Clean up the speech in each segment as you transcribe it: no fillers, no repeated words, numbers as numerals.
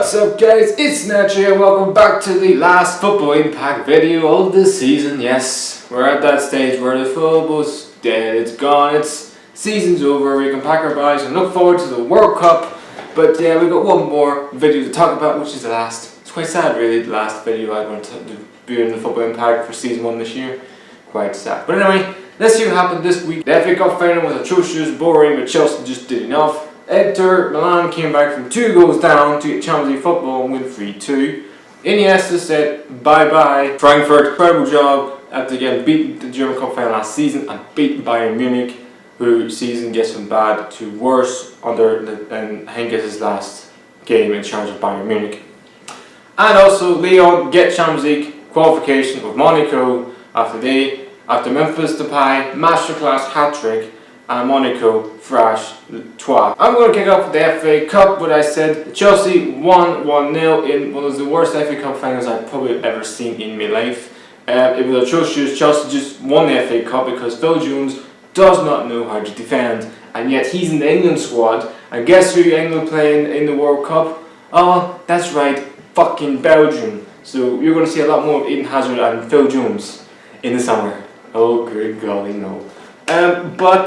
What's up guys, it's Nacho here. Welcome back to the last Football Impact video of the season. Yes, we're at that stage where the football's dead, it's gone, it's season's over, we can pack our bags and look forward to the World Cup. But yeah, we've got one more video to talk about, which is the last. It's quite sad really, the last video I'm going to be in the Football Impact for season 1 this year. Quite sad. But anyway, let's see what happened this week. The FA Cup final was atrocious, boring, but Chelsea just did enough. Inter Milan came back from 2 goals down to get Champions League football and win 3-2. Iniesta said bye-bye. Frankfurt, incredible job after again beating the German Cup final last season and beating Bayern Munich, whose season gets from bad to worse and I think it's his last game in charge of Bayern Munich. And also Lyon get Champions League qualification with Monaco after Memphis Depay masterclass hat-trick and Monaco Frash Trois. I'm going to kick off with the FA Cup, but I said Chelsea won 1-0 in what was the worst FA Cup finals I've probably ever seen in my life. It was atrocious. Chelsea just won the FA Cup because Phil Jones does not know how to defend, and yet he's in the England squad. And guess who England playing in the World Cup? Oh, that's right, fucking Belgium. So you're going to see a lot more of Eden Hazard and Phil Jones in the summer. Oh, good golly, no. But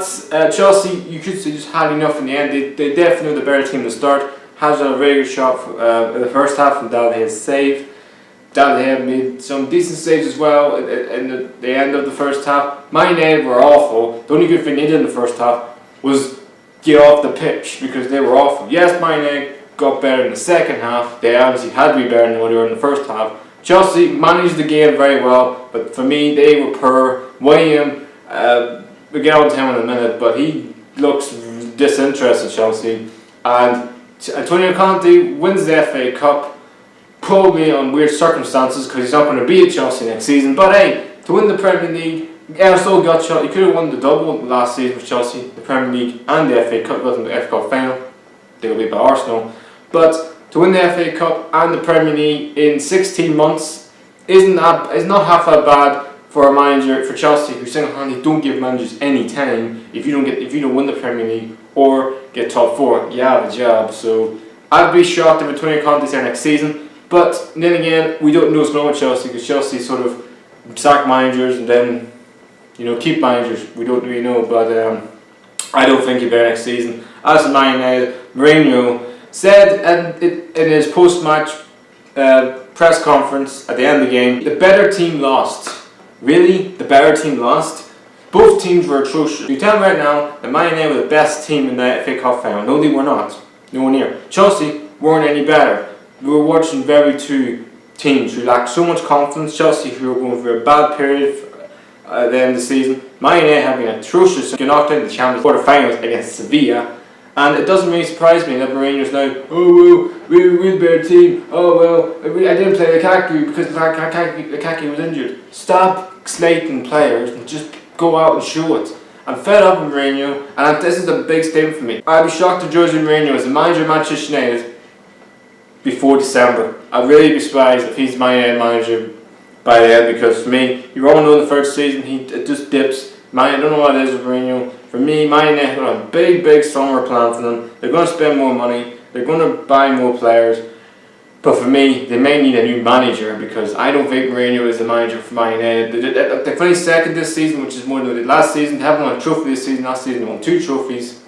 Chelsea, you could say, just had enough in the end. They definitely were the better team to start. Hazard had a very good shot in the first half from Dalglia's save. Dalglia made some decent saves as well in the end of the first half. Man United were awful. The only good thing they did in the first half was get off the pitch because they were awful. Yes, Man United got better in the second half. They obviously had to be better than what they were in the first half. Chelsea managed the game very well, but for me, they were poor. William, we'll get on to him in a minute, but he looks disinterested, Chelsea. And Antonio Conte wins the FA Cup, probably on weird circumstances because he's not going to be at Chelsea next season. But hey, to win the Premier League, also got Chelsea. He could have won the double last season with Chelsea, the Premier League and the FA Cup. Got them the FA Cup final. They will beat by Arsenal. But to win the FA Cup and the Premier League in 16 months is not half that bad for a manager, for Chelsea, who single-handedly don't give managers any time if you don't win the Premier League or get top 4. You have a job. So I'd be shocked if Antonio Conte's there next season. But then again, we don't know what's going on with Chelsea because Chelsea sort of sack managers and then keep managers. We don't really know, but I don't think he'll be there next season. As for Man United, Mourinho said in his post-match press conference at the end of the game, the better team lost. Really? The better team lost? Both teams were atrocious. You tell me right now that Man United were the best team in the FA Cup final. No, they were not. Nowhere near. Chelsea weren't any better. We were watching very two teams who lacked so much confidence. Chelsea, who were going through a bad period at the end of the season. Man United have been atrocious. They knocked out in the Champions League quarterfinals against Sevilla. And it doesn't really surprise me that Mourinho's now, oh well, we're the better team. Oh well, I didn't play Lukaku because Lukaku was injured. Stop slating players and just go out and show it. I'm fed up with Mourinho, and this is a big statement for me. I'd be shocked if Jose Mourinho is the manager of Manchester United before December. I'd really be surprised if he's Man United manager by the end, because for me, you all know in the first season it just dips. I don't know what it is with Mourinho. For me, Man United have a big summer plan for them. They're going to spend more money. They're going to buy more players. But for me, they may need a new manager because I don't think Mourinho is the manager for Man United. They finished second this season, which is more than they did last season. They haven't won a trophy this season. Last season they won 2 trophies.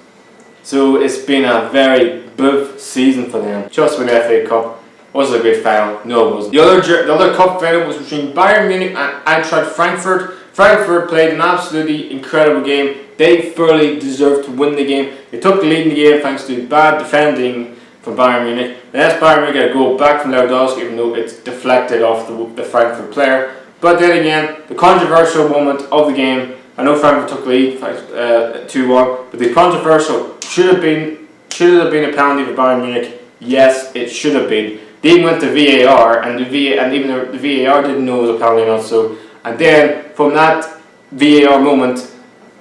So it's been a very bluff season for them. Chelsea won the FA Cup. Was it a great final? No, it wasn't. The other cup final was between Bayern Munich and Eintracht Frankfurt. Frankfurt played an absolutely incredible game. They thoroughly deserved to win the game. They took the lead in the game thanks to bad defending from Bayern Munich. Yes, Bayern Munich got a goal back from Lewandowski, even though it's deflected off the Frankfurt player. But then again, the controversial moment of the game. I know Frankfurt took the lead 2-1, but the controversial should have been a penalty for Bayern Munich. Yes, it should have been. They even went to VAR, and even the VAR didn't know it was a penalty or not. So, and then from that VAR moment,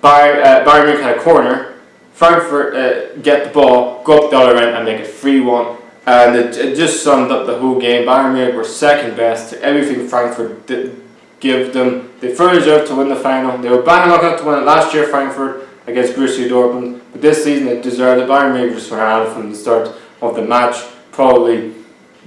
Bayern Munich had a corner. Frankfurt get the ball, go up the other end, and make it 3-1. And it just summed up the whole game. Bayern Munich were second best to everything Frankfurt did give them. They fully deserved to win the final. They were bang on to win it last year, Frankfurt, against Borussia Dortmund. But this season they deserved it. Bayern Munich just ran out from the start of the match. Probably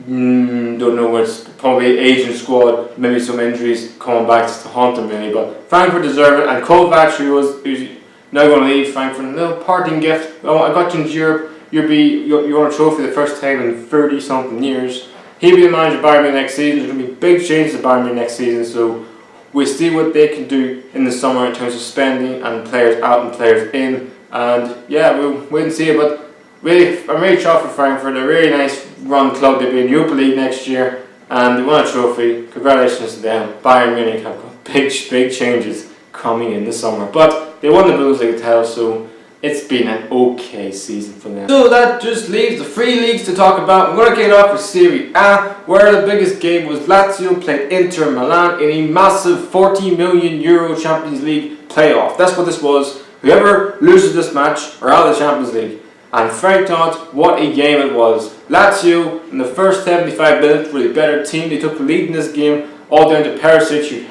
Don't know what's probably aging squad, maybe some injuries coming back to haunt them really. But Frankfurt deserve it, and Kovac, who's now going to leave Frankfurt, a little parting gift. Oh, I got you into Europe. You won a trophy the first time in 30 something years. He'll be the manager of Bayern Munich next season. There's going to be big changes at Bayern Munich next season, so we'll see what they can do in the summer in terms of spending and players out and players in. And yeah, we'll wait and see. But really, I'm really chuffed for Frankfurt. They're a really nice run club. They'll be in Europa League next year, and they won a trophy. Congratulations to them. Bayern Munich have got big changes coming in the summer. But they won the Bundesliga title, so it's been an okay season for them. So that just leaves the three leagues to talk about. I'm going to kick it off with Serie A, where the biggest game was Lazio played Inter Milan in a massive €40 million Champions League playoff. That's what this was. Whoever loses this match are out of the Champions League. And Frank thought, what a game it was. Lazio, in the first 75 minutes, were the better team. They took the lead in this game, all down to Perisic, who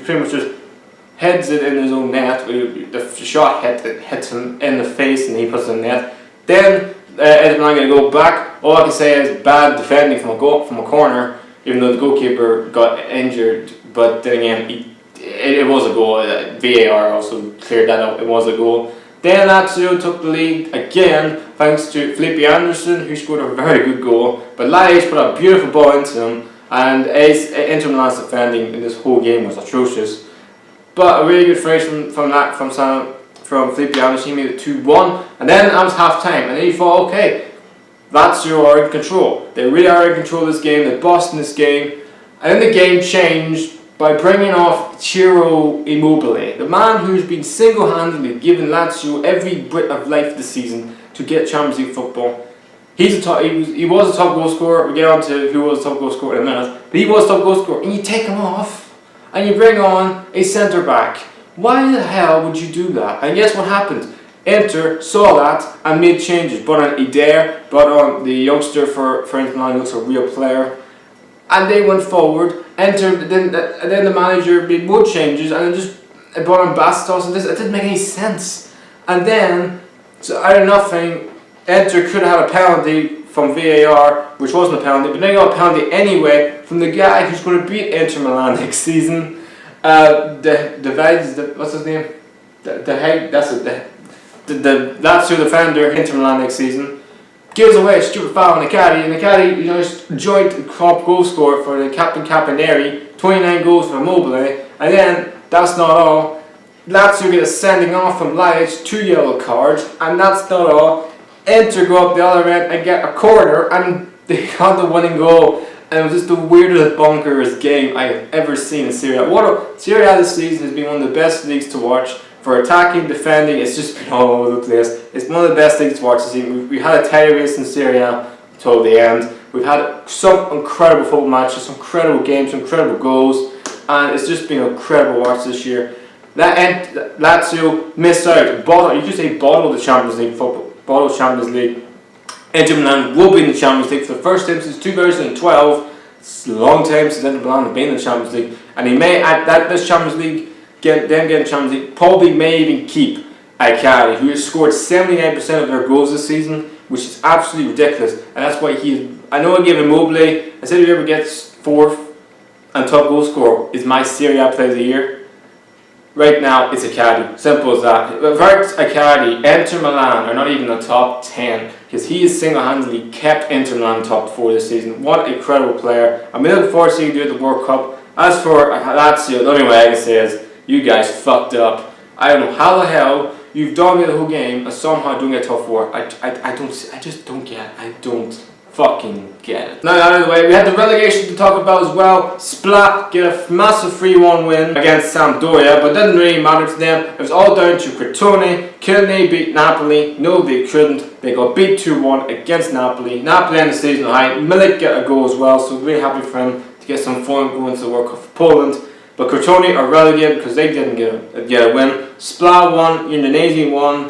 pretty much just heads it in his own net. The shot hits him in the face and he puts it in the net. Then Inter Milan going to go back. All I can say is bad defending from a corner, even though the goalkeeper got injured. But then again, it was a goal. VAR also cleared that up. It was a goal. Then Lazio took the lead again thanks to Felipe Anderson, who scored a very good goal. But Laic put a beautiful ball into him, and Inter Milan's defending in this whole game was atrocious. But a really good finish from Felipe Anderson. He made it 2-1, and then that was half time. And then you thought, okay, Lazio are in control. They really are in control of this game. They bossed in this game, and then the game changed by bringing off Ciro Immobile, the man who's been single-handedly giving Lazio every bit of life this season to get Champions League football. He was a top goal scorer. We'll get on to who was the top goal scorer in a minute. But he was top goal scorer, and you take him off, and you bring on a centre-back. Why the hell would you do that? And guess what happened? Inter saw that and made changes. Brought on Eder, brought on the youngster for Inter Milan, looks a real player. And they went forward, and then the manager made more changes, and then just brought on Bastos, and it didn't make any sense. And then, so out of nothing, Inter could have had a penalty from VAR, which wasn't a penalty, but they got a penalty anyway from the guy who's going to beat Inter Milan next season. What's his name? The Lazio defender, Inter Milan next season. Gives away a stupid foul on Icardi, and Icardi, is joint top goal scorer for the captain Capineri, 29 goals for Immobile, and then that's not all. Lazio get a sending off from Laic, 2 yellow cards, and that's not all. Inter go up the other end and get a corner, and they got the winning goal, and it was just the weirdest bonkers game I have ever seen in Serie A. Serie A this season has been one of the best leagues to watch. For attacking, defending, it's just been all over the place. It's one of the best things to watch this season. We had a title race in Serie A until the end. We've had some incredible football matches, some incredible games, some incredible goals, and it's just been incredible to watch this year. Lazio missed out. You could say bottled the Champions League football, bottled Champions League. Inter Milan will be in the Champions League for the first time since 2012. It's a long time since Inter Milan have been in the Champions League, and he may at this Champions League. Getting Champions League, probably may even keep Icardi, who has scored 79% of their goals this season, which is absolutely ridiculous, and that's why I know I gave Immobile, I said whoever gets 4th and top goal scorer is my Serie A player of the year. Right now, it's Icardi. Simple as that. Without Icardi, Inter Milan are not even in the top 10, because he has single-handedly kept Inter Milan top 4 this season. What an incredible player. I'm looking forward to seeing him do it at the World Cup. As for Lazio, the only way I can say is, you guys fucked up. I don't know how the hell you've dominated the whole game and somehow don't get top 4. I just don't get it. I don't fucking get it. Now out of the way, we had the relegation to talk about as well. Splat get a massive 3-1 win against Sampdoria, but it didn't really matter to them. It was all down to Crotone. Couldn't they beat Napoli? No, they couldn't. They got beat 2-1 against Napoli. Napoli ended the season high. Milik get a goal as well, so really happy for him to get some fun going to the World Cup for Poland. But Crotone are relegated because they didn't get a win. Splat won, Udinese won,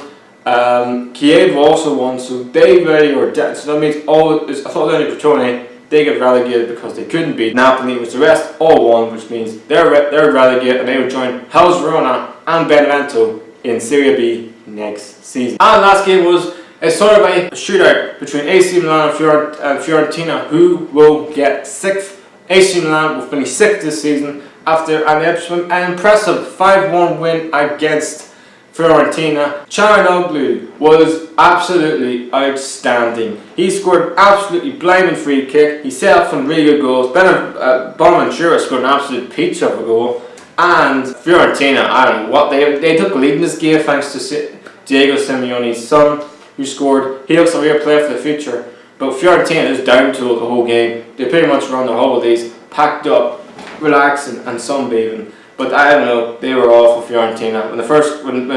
Kiev also won, so they really were dead. So that means I thought only Crotone, they get relegated because they couldn't beat Napoli, which the rest all won, which means they're relegated and they will join Hellas Verona and Benevento in Serie B next season. And last game was It's sort of a shootout between AC Milan and Fiorentina, who will get 6th. AC Milan will finish 6th this season after an impressive 5-1 win against Fiorentina. Çalhanoğlu was absolutely outstanding. He scored an absolutely blinding free kick. He set up some really good goals. Bonaventura scored an absolute peach of a goal. And Fiorentina, I don't know what they took the lead in this game thanks to Diego Simeone's son, who scored. He looks a real player for the future. But Fiorentina is down to the whole game. They pretty much run their holidays, packed up, relaxing and sunbathing. But I don't know, they were awful for Fiorentina. When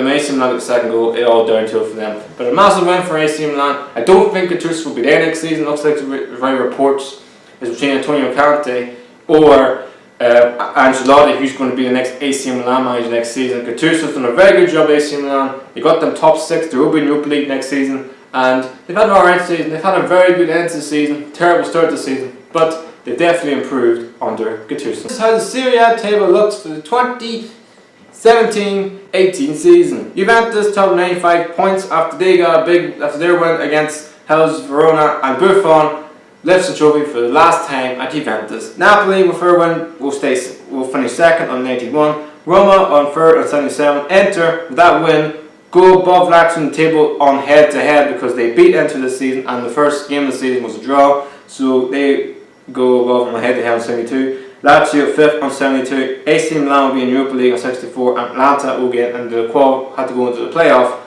AC Milan got the second goal, it all downhill for them. But a massive win for AC Milan. I don't think Gattuso will be there next season. Looks like the right reports is between Antonio Conte or Ancelotti, who's going to be the next AC Milan manager next season. Gattuso's done a very good job at AC Milan. They got them top 6. They will be in Europa League next season. And they've had an alright season. They've had a very good end to the season. Terrible start to the season. But they've definitely improved under Gattuso. This is how the Serie A table looks for the 2017-18 season. Juventus top 95 points after their win against Hellas Verona, and Buffon lifts the trophy for the last time at Juventus. Napoli with their win will finish 2nd on 91. Roma on 3rd on 77. Inter with that win go above Lazio in the table on head-to-head because they beat Inter this season, and the first game of the season was a draw, so they go above on head-to-head on 72. Lazio 5th on 72. AC Milan will be in Europa League on 64, and Atlanta will get into the had to go into the playoff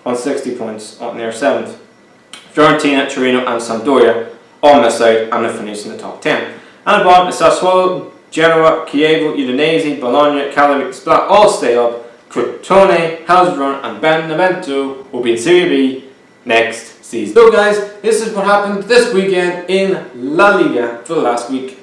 on 60 points near 7th. Fiorentina, Torino and Sampdoria all miss out and are finished in the top 10. And at the bottom is Sassuolo, Genoa, Chievo, Udinese, Bologna, Cagliari, Splat all stay up. Crotone, Hellas Verona and Benevento will be in Serie B next season. So guys, this is what happened this weekend in La Liga for the last week,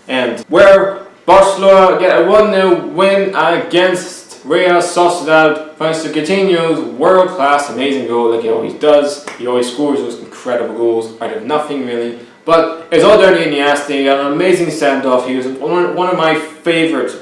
and where Barcelona get a 1-0 win against Real Sociedad thanks to Coutinho's world-class amazing goal like he always does. He always scores those incredible goals out of nothing really. But it's all down to Iniesta. He got an amazing send-off. He was one of my favourites.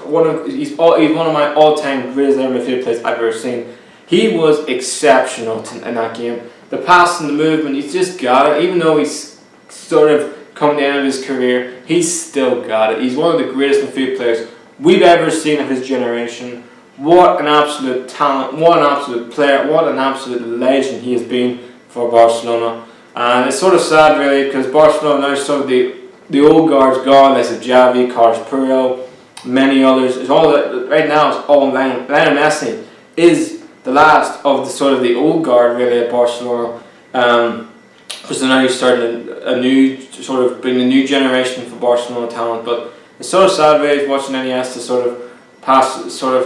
He's one of my all-time greatest midfield players I've ever seen. He was exceptional in that game. The pass and the movement, he's just got it. Even though he's sort of come to the end of his career, he's still got it. He's one of the greatest midfield players we've ever seen of his generation. What an absolute talent, what an absolute player, what an absolute legend he has been for Barcelona. And it's sort of sad really because Barcelona now sort of the old guard's gone, like Xavi, Carlos Puyol, many others. It's all right now. It's all Lionel Messi is the last of the sort of the old guard really at Barcelona. Because now he's starting a new sort of bring a new generation for Barcelona talent. But it's sort of sad really watching Iniesta sort of pass, sort of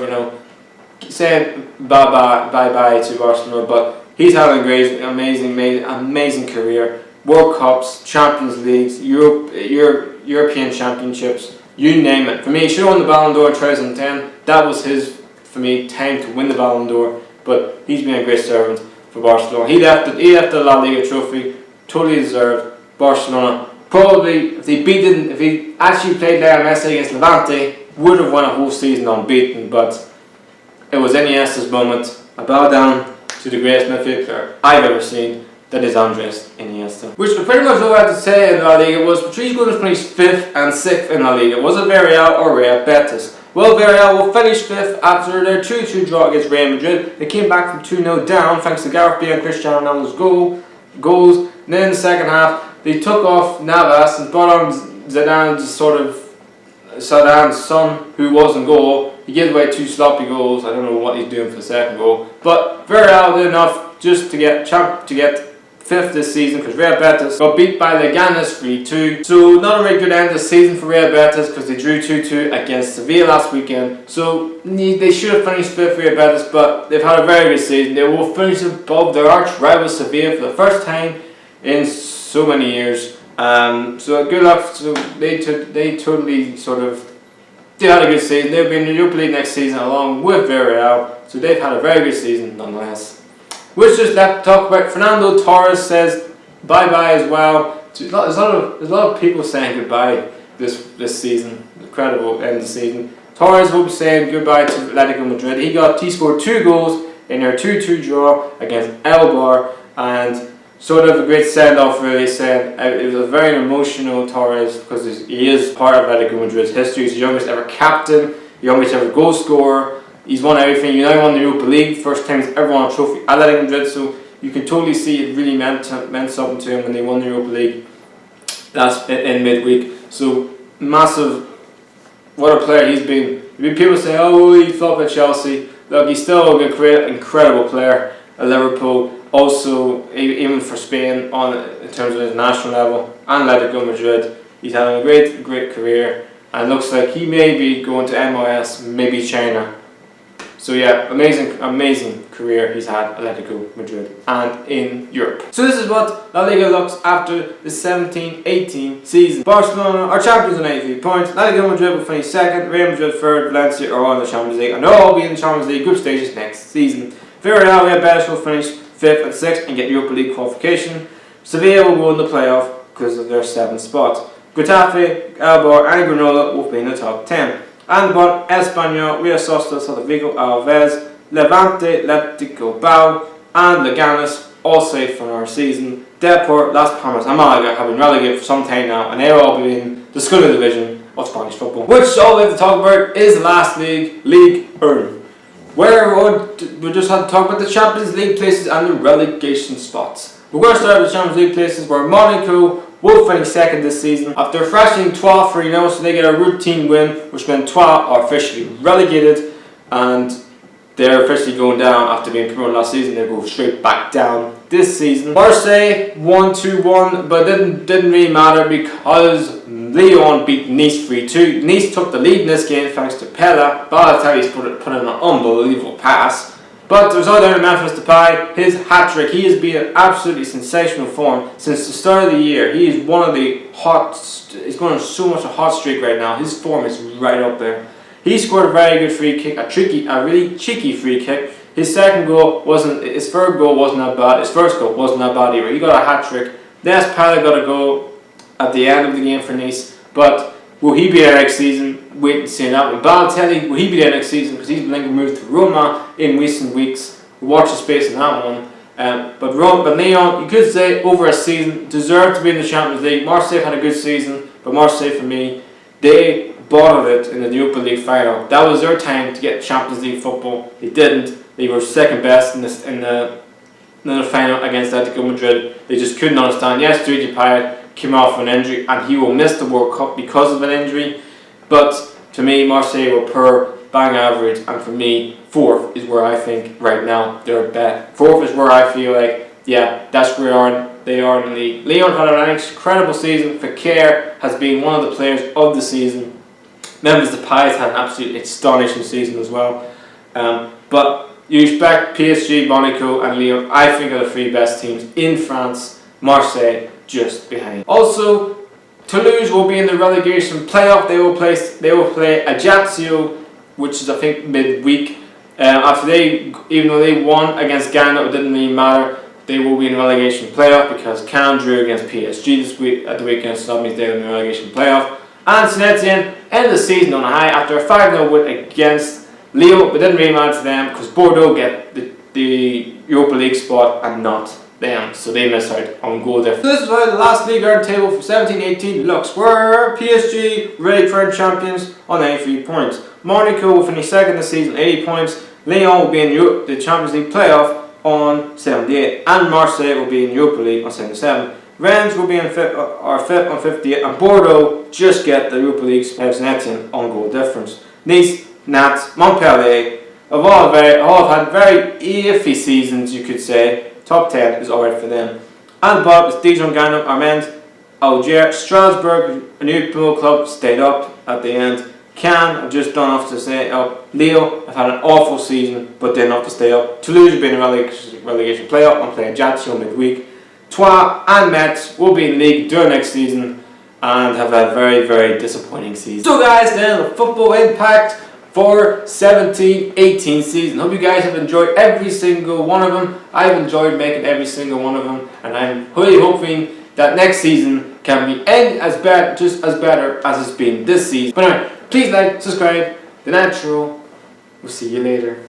saying bye to Barcelona, but. He's had a great, amazing career. World Cups, Champions Leagues, European Championships, you name it. For me, he should have won the Ballon d'Or in 2010. That was his, for me, time to win the Ballon d'Or. But he's been a great servant for Barcelona. He left the La Liga trophy, totally deserved. Barcelona probably, if he actually played Lionel Messi against Levante, would have won a whole season unbeaten. But it was Iniesta's moment. I bow down to the greatest midfield player I've ever seen, that is Andres Iniesta. Which pretty much all I had to say in La Liga was Patrice going to finish 5th and 6th in La Liga. Was it Villarreal or Real Betis? Well, Villarreal will finish 5th after their 2-2 draw against Real Madrid. They came back from 2-0 down thanks to Gareth Bale and Cristiano Ronaldo's goals. And then in the second half, they took off Navas and brought on Zidane's son, who was in goal. He gave away 2 sloppy goals. I don't know what he's doing for the second goal. But Villarreal did enough just to get 5th this season because Real Betis got beat by Leganes 3-2. So not a very good end of the season for Real Betis because they drew 2-2 against Sevilla last weekend. So they should have finished 5th Real Betis, but they've had a very good season. They will finish above their arch rival Sevilla for the first time in so many years. So good luck. So they totally sort of. They had a good season. They'll be in the Europa League next season along with Villarreal. So they've had a very good season nonetheless. Which just left to talk about Fernando Torres says bye-bye as well. There's a lot of people saying goodbye this season. Incredible end of the season. Torres will be saying goodbye to Atletico Madrid. He scored 2 goals in their 2-2 draw against Eibar, and sort of a great send-off, really said. It was a very emotional Torres because he is part of Atletico Madrid's history. He's the youngest ever captain, the youngest ever goal scorer. He's won everything. You know, won the Europa League, first time he's ever won a trophy at Atletico Madrid, so you can totally see it really meant something to him when they won the Europa League. That's in midweek. So massive, what a player he's been. People say, oh, he flopped at Chelsea. Look, he's still a great, incredible player at Liverpool. Also, even for Spain in terms of his national level, and Atletico Madrid, he's had a great career, and looks like he may be going to MOS, maybe China. So yeah, amazing career he's had at Atletico Madrid and in Europe. So this is what La Liga looks after the 17-18 season. Barcelona are champions on 83 points. Atletico Madrid will finish second. Real Madrid third. Valencia are on the Champions League, and they'll all be in the Champions League group stages next season. Villarreal, Betis will finish 5th and 6th and get Europa League qualification. Sevilla will go in the playoff because of their 7th spot. Getafe, Eibar and Granola will be in the top 10. And about Espanyol, Real Sociedad, Celta Vigo, Alaves, Levante, Atletico Bilbao and Leganes all safe for our season. Depor, Las Palmas and Malaga have been relegated for some time now, and they will all be in the Segunda division of Spanish football. Which all we have to talk about is the last league, Ligue 1. Where we just had to talk about the Champions League places and the relegation spots. We're going to start with the Champions League places, where Monaco will finish second this season after thrashing Troyes 3-0, so they get a routine win, which meant Troyes are officially relegated and they're officially going down after being promoted last season. They go straight back down this season. Marseille won 2-1, but didn't really matter because Lyon beat Nice 3-2. Nice took the lead in this game thanks to Pella. Balotelli's put in an unbelievable pass. But the result down to Memphis Depay, his hat-trick. He has been in absolutely sensational form since the start of the year. He is one of the he's going on so much a hot streak right now. His form is right up there. He scored a very good free kick, a really cheeky free kick. His third goal wasn't that bad. His first goal wasn't that bad either. He got a hat-trick. Then Pella got a goal at the end of the game for Nice. But will he be there next season? Wait and see that one. Balotelli, will he be there next season? Because he's been moved to Roma in recent weeks. We'll watch the space in that one. But Lyon, you could say over a season, deserved to be in the Champions League. Marseille had a good season, but Marseille for me, they bottled it in the Europa League final. That was their time to get Champions League football. They didn't. They were second best in the final against Atletico Madrid. They just couldn't understand. Yes, Dupay Payet came off an injury and he will miss the World Cup because of an injury. But to me, Marseille were per bang average, and for me, 4th is where I think right now they're bet. 4th is where I feel like, yeah, that's where they are in the league. Lyon had an incredible season. Fekir has been one of the players of the season. Memphis Depay has had an absolutely astonishing season as well. But you expect PSG, Monaco and Lyon, I think, are the 3 best teams in France. Marseille just behind. Also, Toulouse will be in the relegation playoff. They will play Ajaccio, which is I think midweek. Even though they won against Ghana, it didn't really matter. They will be in the relegation playoff because Cannes drew against PSG this week at the weekend, so that means they're in the relegation playoff. And Saint Etienne ended the season on a high after a 5-0 win against Lyon, but it didn't really matter to them because Bordeaux get the Europa League spot and not them, so they missed out on goal difference. So this is how the last Ligue 1 table for 17-18 looks, where PSG ranked current champions on 93 points. Monaco will finish second this season, 80 points. Lyon will be in the Champions League playoff on 78, and Marseille will be in Europa League on 77. Rennes will be in 5th on 58, and Bordeaux just get the Europa League Saint Etienne on goal difference. Nice, Nantes, Montpellier have all had very iffy seasons, you could say. Top 10 is alright for them. And above is Dijon, Gannat, Armand, Algiers, Strasbourg, a new pool club, stayed up at the end. Cannes have just done enough to stay up. Lille have had an awful season, but they're enough to stay up. Toulouse will be in a relegation playoff and play Ajaccio midweek. Troyes and Metz will be in the league during next season and have had very, very disappointing seasons. So guys, then the football impact for 17-18 season. Hope you guys have enjoyed every single one of them. I've enjoyed making every single one of them, and I'm really hoping that next season can be just as better as it's been this season. But anyway, please like, subscribe, The Natural. We'll see you later.